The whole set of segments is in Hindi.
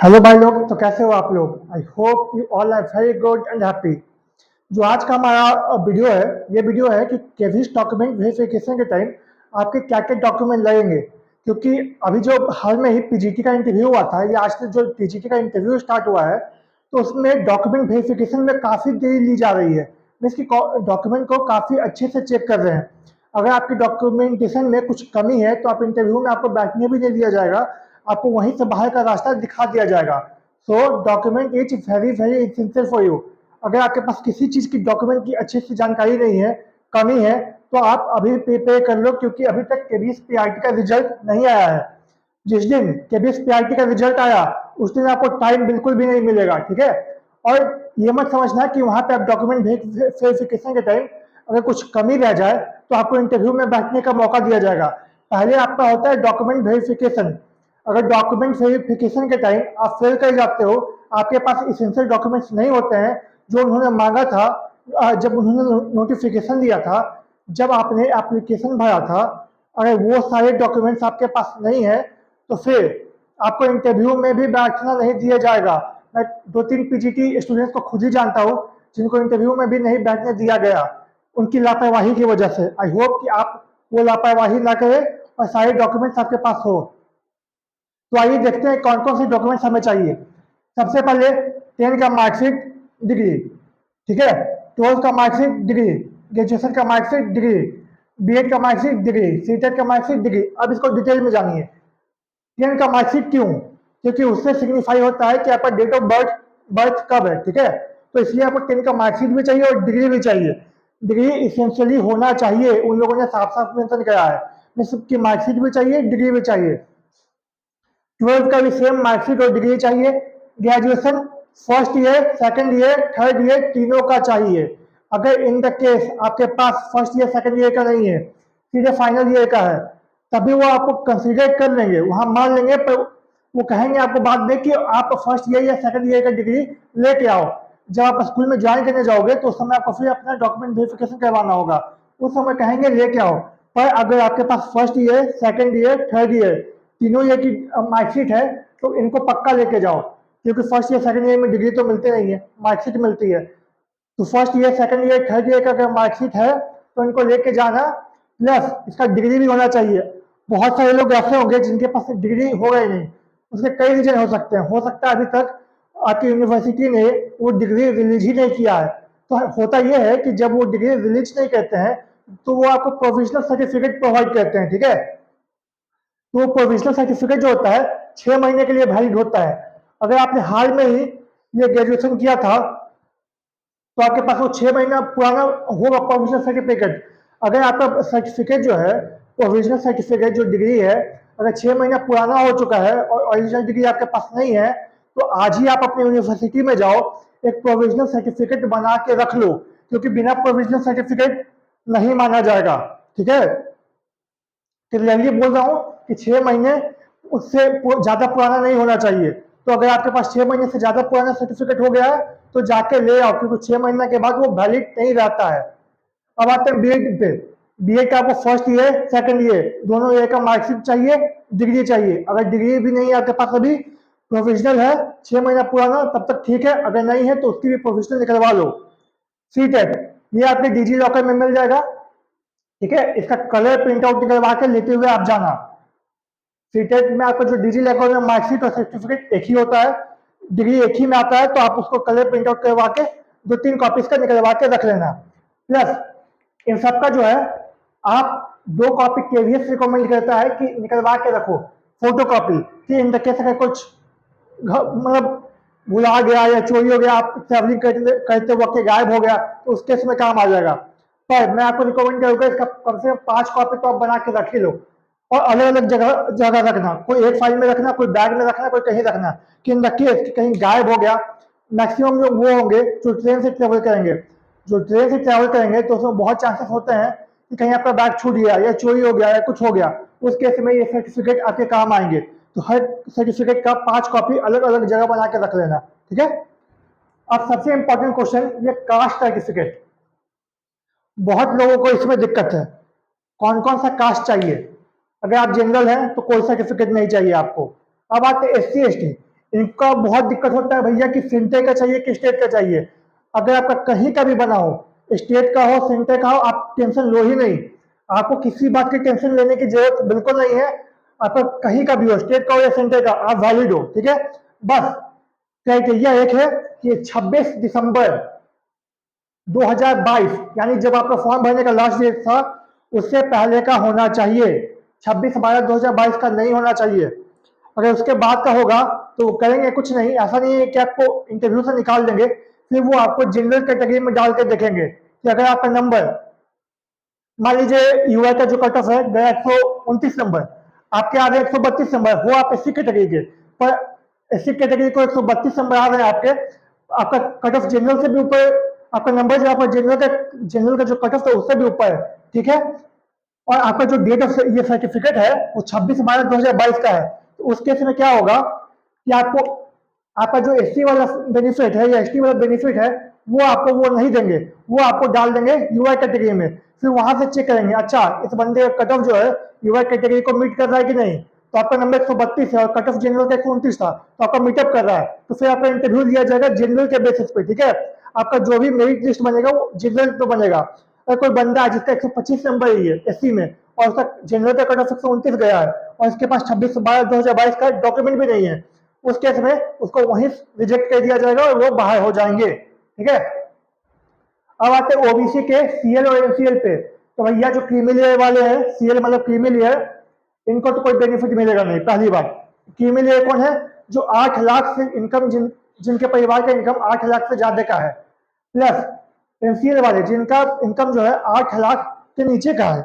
हेलो भाई लोग, तो कैसे हो आप लोग। I hope you all are very good and happy. जो आज का हमारा वीडियो है, ये वीडियो है कि केवीएस डॉक्यूमेंट वेरिफिकेशन के टाइम आपके क्या क्या डॉक्यूमेंट लगेंगे। क्योंकि अभी जो हाल में ही पीजीटी का इंटरव्यू हुआ था, ये आज से जो पीजीटी का इंटरव्यू स्टार्ट हुआ है, तो उसमें डॉक्यूमेंट वेरिफिकेशन में काफ़ी देरी ली जा रही है। इसकी डॉक्यूमेंट को काफ़ी अच्छे से चेक कर रहे हैं। अगर आपकी डॉक्यूमेंटेशन में कुछ कमी है तो आप इंटरव्यू में आपको बैठने भी नहीं दिया जाएगा, आपको वहीं से बाहर का रास्ता दिखा दिया जाएगा। So document is very very essential for you. अगर आपके पास किसी चीज़ की डॉक्यूमेंट की अच्छे से जानकारी नहीं है, कमी है, तो आप अभी प्रिपेयर कर लो, क्योंकि अभी तक केबीएस पीआरटी का रिजल्ट नहीं आया है। जिस दिन केबीएस पीआरटी का रिजल्ट आया, उस दिन आपको टाइम बिल्कुल भी नहीं मिलेगा, ठीक है। और ये मत समझना कि वहां पे आप डॉक्यूमेंट वेरिफिकेशन के टाइम अगर कुछ कमी रह जाए तो आपको इंटरव्यू में बैठने का मौका दिया जाएगा। पहले आपका होता है डॉक्यूमेंट वेरिफिकेशन। अगर डॉक्यूमेंट वेरिफिकेशन के टाइम आप फेल कर जाते हो, आपके पास इसेंशियल डॉक्यूमेंट्स नहीं होते हैं जो उन्होंने मांगा था, जब उन्होंने नोटिफिकेशन दिया था, जब आपने एप्लीकेशन भरा था, अगर वो सारे डॉक्यूमेंट्स आपके पास नहीं है, तो फिर आपको इंटरव्यू में भी बैठना नहीं दिया जाएगा। मैं दो तीन पीजीटी स्टूडेंट्स को खुद ही जानता हूँ जिनको इंटरव्यू में भी नहीं बैठने दिया गया, उनकी लापरवाही की वजह से। आई होप कि आप वो लापरवाही ना करें और सारे डॉक्यूमेंट्स आपके पास हो। तो आइए देखते हैं कौन कौन से डॉक्यूमेंट्स हमें चाहिए। सबसे पहले 10 का मार्कशीट, डिग्री, ठीक है। 12 का मार्कशीट, डिग्री, ग्रेजुएशन का मार्कशीट, डिग्री, बीएड का मार्कशीट, डिग्री, सीटेट का मार्कशीट, डिग्री। अब इसको डिटेल में जानिए। 10 का मार्कशीट क्यों? क्योंकि उससे सिग्निफाई होता है कि आपका डेट ऑफ बर्थ बर्थ कब है, ठीक है। तो इसलिए आपको 10 का मार्कशीट भी चाहिए और डिग्री भी चाहिए। डिग्री इसेंशियली होना चाहिए, उन लोगों ने साफ साफ मेंशन करा है। सबकी मार्कशीट भी चाहिए, डिग्री भी चाहिए। 12 का भी सेम मार्कशीट और डिग्री चाहिए। Graduation first year, second year, third year तीनों का चाहिए। अगर इन द केस आपके पास फर्स्ट ईयर सेकंड ईयर का नहीं है, सीधे फाइनल ईयर का है, तभी वो आपको कंसीडर कर लेंगे, वहां मान लेंगे। पर वो कहेंगे आपको बाद में कि आप फर्स्ट ईयर या सेकंड ईयर का डिग्री लेके आओ। जब आप स्कूल में ज्वाइन करने जाओगे तो उस समय आपको फिर अपना डॉक्यूमेंट वेरिफिकेशन करवाना होगा, उस समय कहेंगे लेके आओ। पर अगर आपके पास first year, second year, third year तीनों ईयर की मार्कशीट है, तो इनको पक्का लेके जाओ। क्योंकि फर्स्ट ईयर सेकंड ईयर में डिग्री तो मिलते नहीं है, मार्कशीट मिलती है। तो first year, second year, third year का अगर मार्कशीट है तो इनको लेके जाना। प्लस इसका डिग्री भी होना चाहिए। बहुत सारे लोग ऐसे होंगे जिनके पास डिग्री होगा ही नहीं। उसके कई रीजन हो सकते हैं। हो सकता है अभी तक आपकी यूनिवर्सिटी ने वो डिग्री रिलीज ही नहीं किया है। तो होता यह है कि जब वो डिग्री रिलीज नहीं करते हैं, तो वो आपको प्रोविजनल सर्टिफिकेट प्रोवाइड करते हैं, ठीक है। तो वो प्रोविजनल सर्टिफिकेट जो होता है 6 महीने के लिए वैलिड होता है। अगर आपने हाल में ही ये ग्रेजुएशन किया था, तो आपके पास वो 6 महीना पुराना होगा प्रोविजनल सर्टिफिकेट। अगर आपका सर्टिफिकेट जो है, प्रोविजनल सर्टिफिकेट जो डिग्री है, अगर 6 महीना पुराना हो चुका है और ओरिजिनल डिग्री आपके पास नहीं है, तो आज ही आप अपनी यूनिवर्सिटी में जाओ, एक प्रोविजनल सर्टिफिकेट बना के रख लो। क्योंकि बिना प्रोविजनल सर्टिफिकेट नहीं माना जाएगा, ठीक है। क्लियरली बोल रहा हूँ कि 6 महीने उससे ज्यादा पुराना नहीं होना चाहिए। तो अगर आपके पास 6 महीने से ज्यादा पुराना सर्टिफिकेट हो गया है, तो जाके ले आओ, क्योंकि 6 महीने के बाद वो वैलिड नहीं रहता है। अब आते हैं बीएड पे। बीएड का आपको फर्स्ट ईयर, सेकंड ईयर दोनों ईयर का मार्कशीट चाहिए, डिग्री चाहिए। अगर डिग्री भी नहीं है आपके पास, अभी प्रोविजनल है 6 महीना पुराना, तब तक ठीक है। अगर नहीं है तो उसकी भी प्रोविजनल निकलवा लो। सीटेट, ये आपके डिजी लॉकर में मिल जाएगा, ठीक है। इसका कलर प्रिंट आउट निकलवा के लेते हुए आप जाना। सीटेट में आपका जो डिजी लॉकर में मार्कशीट और सर्टिफिकेट एक ही होता है, डिग्री एक ही में आता है, तो आप उसको कलर प्रिंट आउट करवा के 2-3 कॉपीज का निकलवा के रख लेना। प्लस इन सबका जो है, आप 2 कॉपी केवीएस रिकमेंड करता है कि निकलवा के रखो, फोटो कॉपी, कि इन द केस अगर कुछ मतलब भुला गया या चोरी हो गया, आप ट्रैवलिंग करते वक्त गायब हो गया, तो उस केस में काम आ जाएगा। पर मैं आपको रिकमेंड करूंगा इसका कम से कम 5 कॉपी तो आप बना के रख ही लो। और अलग अलग जगह जगह रखना, कोई एक फाइल में रखना, कोई बैग में रखना, कोई कहीं रखना, कि इन द केस कहीं गायब हो गया। मैक्सिमम लोग वो होंगे जो ट्रेन से ट्रेवल करेंगे। जो ट्रेन से ट्रैवल करेंगे तो उसमें बहुत चांसेस होते हैं कि कहीं आपका बैग छूट गया या चोरी हो गया या कुछ हो गया। उस केस में ये सर्टिफिकेट आपके काम आएंगे। तो हर सर्टिफिकेट का 5 कॉपी अलग अलग जगह बना के रख लेना, ठीक है। अब सबसे इंपॉर्टेंट क्वेश्चन, ये कास्ट सर्टिफिकेट। बहुत लोगों को इसमें दिक्कत है, कौन कौन सा कास्ट चाहिए। अगर आप जनरल हैं तो कोई सर्टिफिकेट नहीं चाहिए आपको। अब आते हैं एससी एसटी। इनका बहुत दिक्कत होता है भैया कि सेंटर का चाहिए कि स्टेट का चाहिए। अगर आपका कहीं का भी बना हो, स्टेट का हो सेंटर का हो, आप टेंशन लो ही नहीं। आपको किसी बात की टेंशन लेने की जरूरत बिल्कुल नहीं है। आपका कहीं का भी हो, स्टेट का हो या सेंटर का, आप वैलिड हो, ठीक है। बस क्राइटेरिया एक है कि 26 दिसंबर 2022 यानी जब आपका फॉर्म भरने का लास्ट डेट था उससे पहले का होना चाहिए। 26/12/2022 का नहीं होना चाहिए। अगर उसके बाद का होगा तो वो करेंगे कुछ नहीं, ऐसा नहीं है कि आपको इंटरव्यू से निकाल देंगे, फिर वो आपको जनरल कैटेगरी में डाल के देखेंगे कि अगर आपका नंबर, मान लीजिए यूआई का जो कट ऑफ है गया 129 नंबर, आपके आ रहे 132 नंबर, वो आप एससी कैटेगरी के, पर एससी कैटेगरी को 132 नंबर आ रहे हैं आपके, आपका कट ऑफ जनरल से भी ऊपर, आपका नंबर जो आपका जनरल का जो कट ऑफ था उससे भी ऊपर है, ठीक है। और आपका जो डेट ऑफ ये सर्टिफिकेट है वो 26/12/2022 का है। तो उस केस में क्या होगा कि आपको आपका जो एससी वाला बेनिफिट है या एसटी वाला बेनिफिट है वो आपको वो नहीं देंगे, वो आपको डाल देंगे यूआई कैटेगरी में। फिर वहां से चेक करेंगे, अच्छा इस बंदे का कट ऑफ जो है यूआई कैटेगरी को मीट कर रहा है कि नहीं, तो आपका नंबर 132 है और कट ऑफ जनरल का 129 था, तो आपका मीटअप कर रहा है, तो फिर आपका इंटरव्यू लिया जाएगा जनरल के बेसिस पे, ठीक है। आपका जो भी मेरिट लिस्ट बनेगा वो जनरल पे बनेगा। अगर कोई बंदा है जिसका 125 नंबर ही है एससी में और उसका जनरल का कट ऑफ 129 गया है और इसके पास 26/12/2022 का डॉक्यूमेंट भी नहीं है, उस केस में उसको वहीं रिजेक्ट कर दिया जाएगा और वो बाहर हो जाएंगे, ठीक है। अब आते हैं ओबीसी के सीएल और एनसीएल पे। तो भैया जो क्रीमी लेयर वाले हैं, सीएल मतलब क्रीमी लेयर, इनको तो कोई बेनिफिट मिलेगा नहीं। पहली बात, क्रीमी लेयर कौन है? जो 8 लाख से इनकम जिनके परिवार का इनकम 8 लाख से ज्यादा का है, प्लस एनसीएल वाले जिनका इनकम जो है 8 लाख के नीचे का है।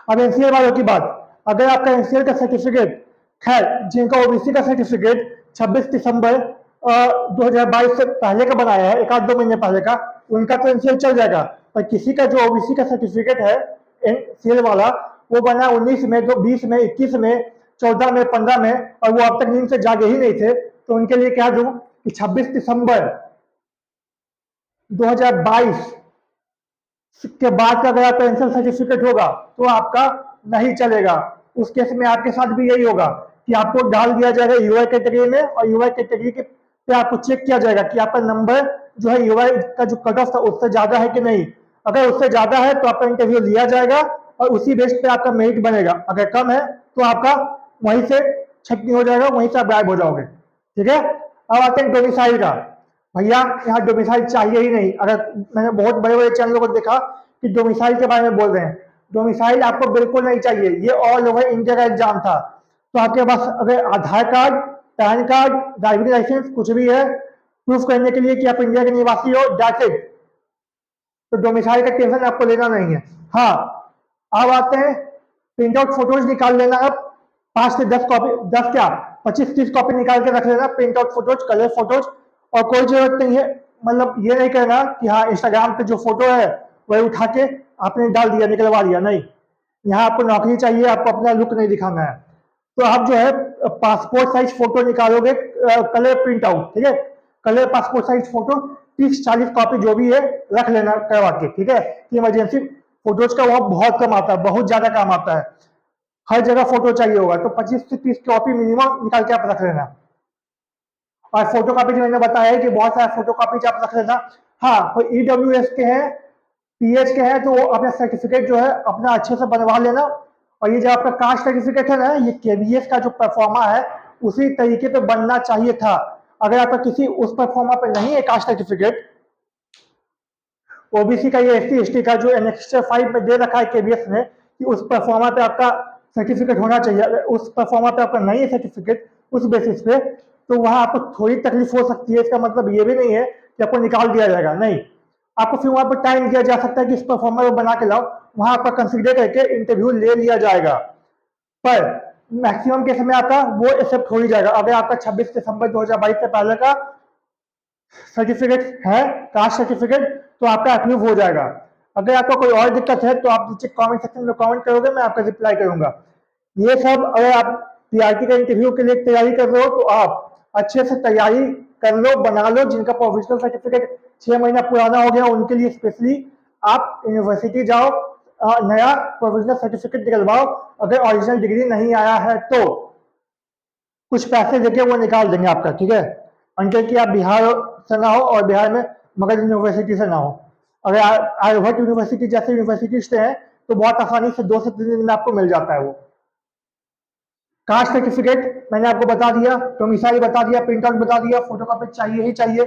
अब एनसीएल वालों की बात, अगर आपका एनसीएल का सर्टिफिकेट, खैर जिनका ओबीसी का सर्टिफिकेट 26 दिसंबर 2022 से पहले का बनाया है, एक आध 2 महीने पहले का, उनका तो एनसीएल चल जाएगा। पर किसी का जो ओबीसी का सर्टिफिकेट है एनसीएल वाला, वो बना 19 में, 20 में, 21 में, 14 में, 15 में, और वो अब तक नींद से जागे ही नहीं थे, तो उनके लिए क्या दूं कि 26 दिसंबर 2022 के बाद का अगर आपका पेंशन सर्टिफिकेट होगा तो आपका नहीं चलेगा। उस केस में आपके साथ भी यही होगा कि आपको डाल दिया जाएगा यूआई कैटेगरी में, और यूआई कैटेगरी के पे आपको चेक किया जाएगा कि आपका नंबर जो है यूआई का जो कट ऑफ था उससे ज्यादा है कि नहीं। अगर उससे ज्यादा है तो आपका इंटरव्यू लिया जाएगा और उसी बेस पे आपका मेरिट बनेगा। अगर कम है तो आपका वहीं से छटनी हो जाएगा, वहीं से आप गायब हो जाओगे, ठीक है। अब आते हैं डोमिसाइल का। भैया यहाँ डोमिसाइल चाहिए ही नहीं। अगर मैंने बहुत बड़े बड़े चैनलों को देखा कि डोमिसाइल के बारे में बोल रहे हैं, डोमिसाइल आपको बिल्कुल नहीं चाहिए। ये ऑल ओवर इंडिया का एग्जाम था, तो आपके पास अगर Aadhaar card, PAN card, driving licence कुछ भी है प्रूफ करने के लिए कि आप इंडिया के निवासी हो, दैट्स इट। तो डोमिसाइल का टेंशन आपको लेना नहीं है। हाँ, अब आते हैं प्रिंट आउट फोटोज निकाल लेना। अब 5 से 10 कॉपी, 10 क्या 25-30 कॉपी निकाल के रख लेना, print out photos, colour photos. और कोई जरूरत नहीं है, मतलब ये नहीं करना कि हाँ इंस्टाग्राम पे जो फोटो है वही उठा के आपने डाल दिया, निकलवा दिया, नहीं। यहाँ आपको नौकरी चाहिए, आपको अपना लुक नहीं दिखाना है। तो आप जो है पासपोर्ट साइज फोटो निकालोगे, कलर प्रिंट आउट, ठीक है। Colour passport size photo 30-40 copy जो भी है रख लेना करवा के, ठीक है। कि इमरजेंसी फोटोज का वहाँ बहुत कम आता है, बहुत ज्यादा काम आता है, हर जगह फोटो चाहिए होगा, तो 25 से 30 कॉपी मिनिमम निकाल के आप रख लेना। और फोटो कॉपी जो मैंने बताया है कि बहुत सारे फोटो कॉपी आप रख लेना। हाँ, कोई ईडब्ल्यूएस के हैं, पीएच के हैं, तो वो अपना सर्टिफिकेट जो है अपना अच्छे से बनवा लेना। और ये जो आपका कास्ट सर्टिफिकेट है ना, ये केवीएस का जो परफॉर्मा है उसी तरीके पे बनना चाहिए था। अगर आपका किसी उस परफॉर्मा पे नहीं है कास्ट सर्टिफिकेट, ओबीसी का ये एससी एसटी का जो एनेक्स्टर 5 में दे रखा है केवीएस ने कि उस परफॉर्मा पे आपका सर्टिफिकेट होना चाहिए, अगर उस परफॉर्मा पे आपका नहीं है सर्टिफिकेट उस बेसिस पे, तो वहां आपको थोड़ी तकलीफ हो सकती है। इसका मतलब ये भी नहीं है कि आपको निकाल दिया जाएगा, नहीं। आपको फिर वहां पर टाइम दिया जा सकता है कि इस परफॉर्मा को बना के लाओ, वहां आपका कंसिडर करके इंटरव्यू ले लिया जाएगा। पर मैक्सिमम केस में आपका वो एक्सेप्ट हो ही जाएगा अगर आपका 26 दिसंबर 2022 से पहले का सर्टिफिकेट है, कास्ट सर्टिफिकेट, तो आपका अप्रूव हो जाएगा। अगर आपको कोई और दिक्कत है तो आप नीचे कमेंट सेक्शन में कमेंट करोगे, मैं आपका रिप्लाई करूंगा। ये सब अगर आप पीआरटी का इंटरव्यू के लिए तैयारी कर रहे हो तो आप अच्छे से तैयारी कर लो, बना लो। जिनका प्रोविजनल सर्टिफिकेट 6 महीना पुराना हो गया उनके लिए स्पेशली आप यूनिवर्सिटी जाओ, नया प्रोविजनल सर्टिफिकेट निकलवाओ अगर ओरिजिनल डिग्री नहीं आया है तो। कुछ पैसे देके वो निकाल देंगे आपका, ठीक है, अंटिल कि आप बिहार से ना हो और बिहार में मगध यूनिवर्सिटी से ना हो। अगर आर्यभट्ट यूनिवर्सिटी जैसे यूनिवर्सिटी से हैं तो बहुत आसानी से 2 से 3 दिन में आपको मिल जाता है वो। कास्ट सर्टिफिकेट मैंने आपको बता दिया, डोमिसाइल बता दिया, प्रिंट आउट बता दिया, फोटोकॉपी चाहिए ही चाहिए।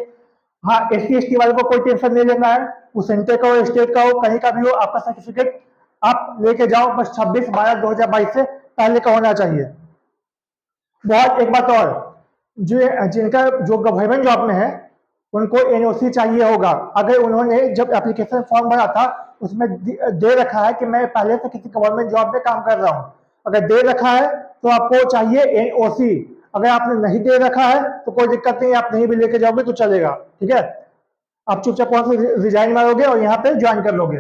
हाँ, SC ST वाले को कोई टेंशन नहीं लेना है, वो सेंटर का हो, स्टेट का हो, कहीं का भी हो, आपका सर्टिफिकेट आप लेके जाओ, बस 26/12/2022 से पहले का होना चाहिए। बहुत एक बात और, जिनका जो गवर्नमेंट जॉब में है उनको NOC चाहिए होगा। अगर उन्होंने जब एप्लीकेशन फॉर्म भरा था उसमें दे रखा है कि मैं पहले से किसी गवर्नमेंट जॉब में काम कर रहा हूँ, अगर दे रखा है तो आपको चाहिए NOC। अगर आपने नहीं दे रखा है तो कोई दिक्कत नहीं, आप नहीं भी लेके जाओगे तो चलेगा, ठीक है। आप चुपचाप वहां से रिजाइन मारोगे और यहाँ पे ज्वाइन कर लोगे।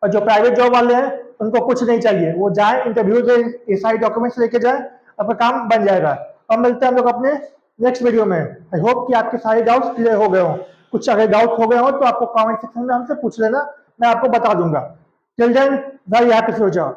और जो प्राइवेट जॉब वाले हैं उनको कुछ नहीं चाहिए, वो जाए इंटरव्यू दे, ये सारी डॉक्यूमेंट्स लेके जाए, आपका काम बन जाएगा। अब मिलते हैं हम लोग अपने नेक्स्ट वीडियो में। आई होप कि आपके सारे डाउट्स क्लियर हो गए हों। कुछ अगर डाउट हो गए हो तो आपको कमेंट सेक्शन में हमसे पूछ लेना, मैं आपको बता दूंगा। Till then, very happy future.